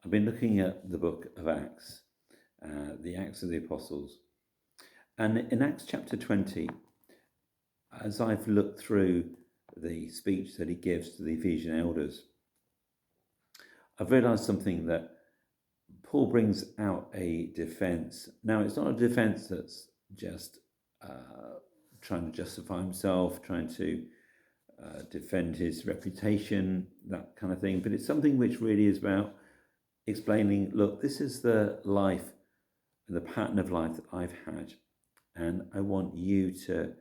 I've been looking at the book of Acts, the Acts of the Apostles. And in Acts chapter 20, as I've looked through the speech that he gives to the Ephesian elders, I've realized something, that Paul brings out a defense. Now, it's not a defense that's just trying to justify himself, trying to defend his reputation, that kind of thing. But it's something which really is about explaining, look, this is the life, the pattern of life that I've had. And I want you to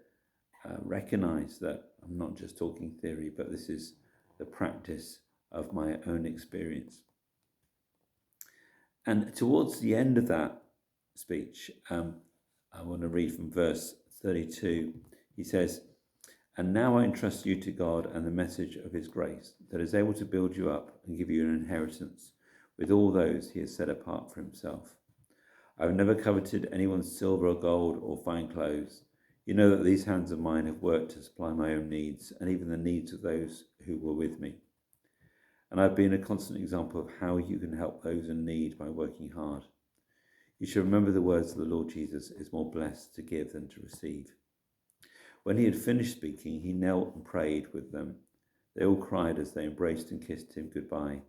recognize that I'm not just talking theory, but this is the practice of my own experience. And towards the end of that speech, I want to read from verse 32. He says, "And now I entrust you to God and the message of his grace, that is able to build you up and give you an inheritance with all those he has set apart for himself. I have never coveted anyone's silver or gold or fine clothes. You know that these hands of mine have worked to supply my own needs and even the needs of those who were with me. And I've been a constant example of how you can help those in need by working hard. You should remember the words of the Lord Jesus, it's more blessed to give than to receive." When he had finished speaking, he knelt and prayed with them. They all cried as they embraced and kissed him goodbye.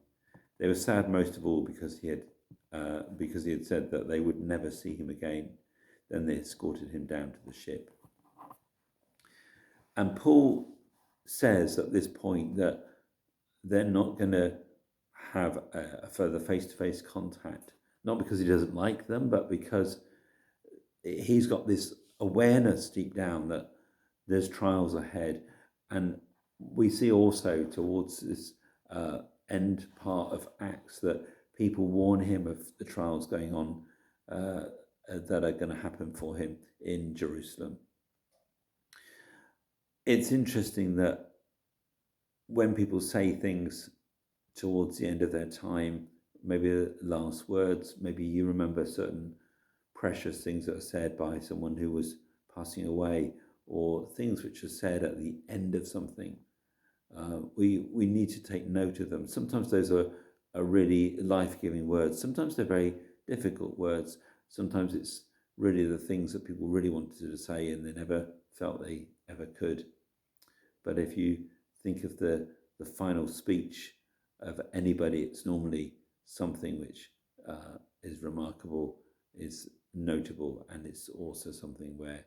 They were sad most of all because he had said that they would never see him again. Then they escorted him down to the ship. And Paul says at this point that they're not going to have a further face-to-face contact, not because he doesn't like them, but because he's got this awareness deep down that there's trials ahead. And we see also towards this end part of Acts that people warn him of the trials going on that are going to happen for him in Jerusalem. It's interesting that when people say things towards the end of their time, maybe the last words, maybe you remember certain precious things that are said by someone who was passing away, or things which are said at the end of something. We need to take note of them. Sometimes those are really life-giving words. Sometimes they're very difficult words. Sometimes it's really the things that people really wanted to say and they never felt they ever could. But if you think of the final speech of anybody, it's normally something which is remarkable, is notable, and it's also something where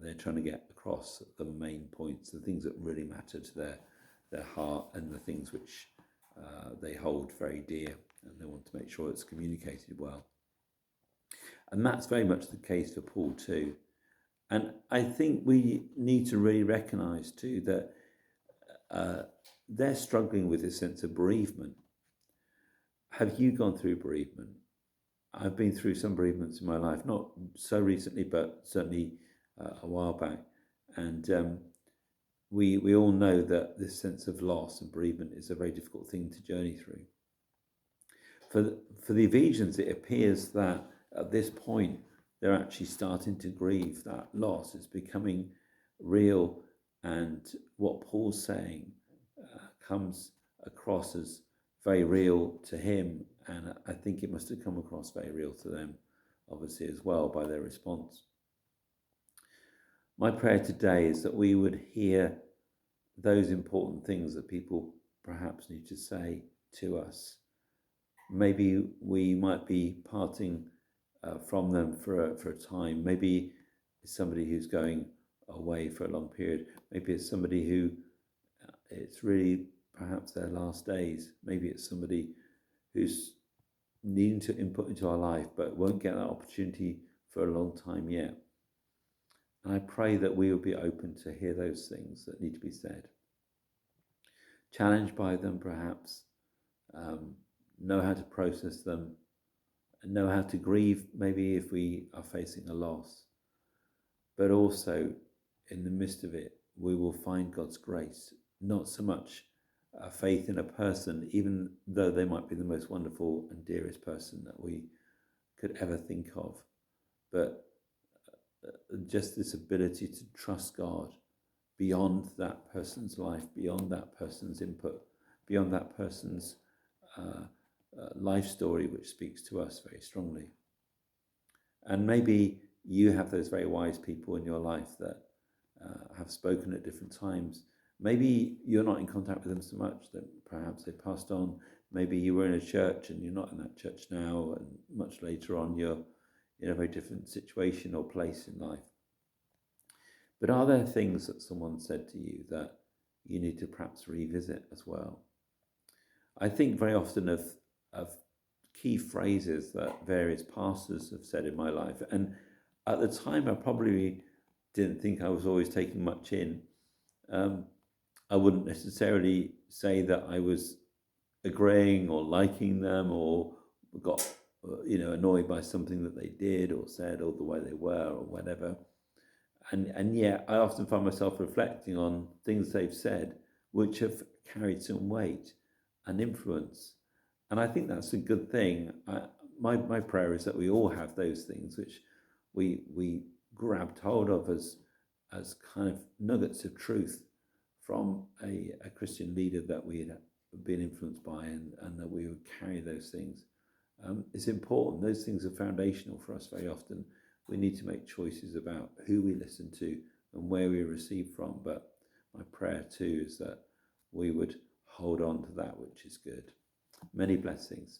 they're trying to get across the main points, the things that really matter to their heart, and the things which they hold very dear, and they want to make sure it's communicated well. And that's very much the case for Paul too. And I think we need to really recognize too that they're struggling with this sense of bereavement. Have you gone through bereavement? I've been through some bereavements in my life, not so recently, but certainly a while back. And we all know that this sense of loss and bereavement is a very difficult thing to journey through. For the Ephesians, it appears that at this point, they're actually starting to grieve that loss. It's becoming real, and what Paul's saying comes across as very real to him, and I think it must have come across very real to them, obviously, as well, by their response. My prayer today is that we would hear those important things that people perhaps need to say to us. Maybe we might be parting from them for a time. Maybe it's somebody who's going away for a long period. Maybe it's somebody who it's really perhaps their last days. Maybe it's somebody who's needing to input into our life but won't get that opportunity for a long time yet. And I pray that we will be open to hear those things that need to be said. Challenged by them perhaps, know how to process them, and know how to grieve maybe if we are facing a loss. But also, in the midst of it, we will find God's grace, not so much faith in a person, even though they might be the most wonderful and dearest person that we could ever think of, but just this ability to trust God beyond that person's life, beyond that person's input, beyond that person's life story which speaks to us very strongly. And maybe you have those very wise people in your life that have spoken at different times. Maybe you're not in contact with them so much, that perhaps they passed on. Maybe you were in a church and you're not in that church now, and much later on you're in a very different situation or place in life. But are there things that someone said to you that you need to perhaps revisit as well? I think very often of key phrases that various pastors have said in my life. And at the time, I probably didn't think I was always taking much in. I wouldn't necessarily say that I was agreeing or liking them or got annoyed by something that they did or said or the way they were or whatever. And yet I often find myself reflecting on things they've said which have carried some weight and influence. And I think that's a good thing. My prayer is that we all have those things which we grabbed hold of as kind of nuggets of truth from a Christian leader that we had been influenced by, and that we would carry those things. It's important. Those things are foundational for us very often. We need to make choices about who we listen to and where we receive from. But my prayer too is that we would hold on to that which is good. Many blessings.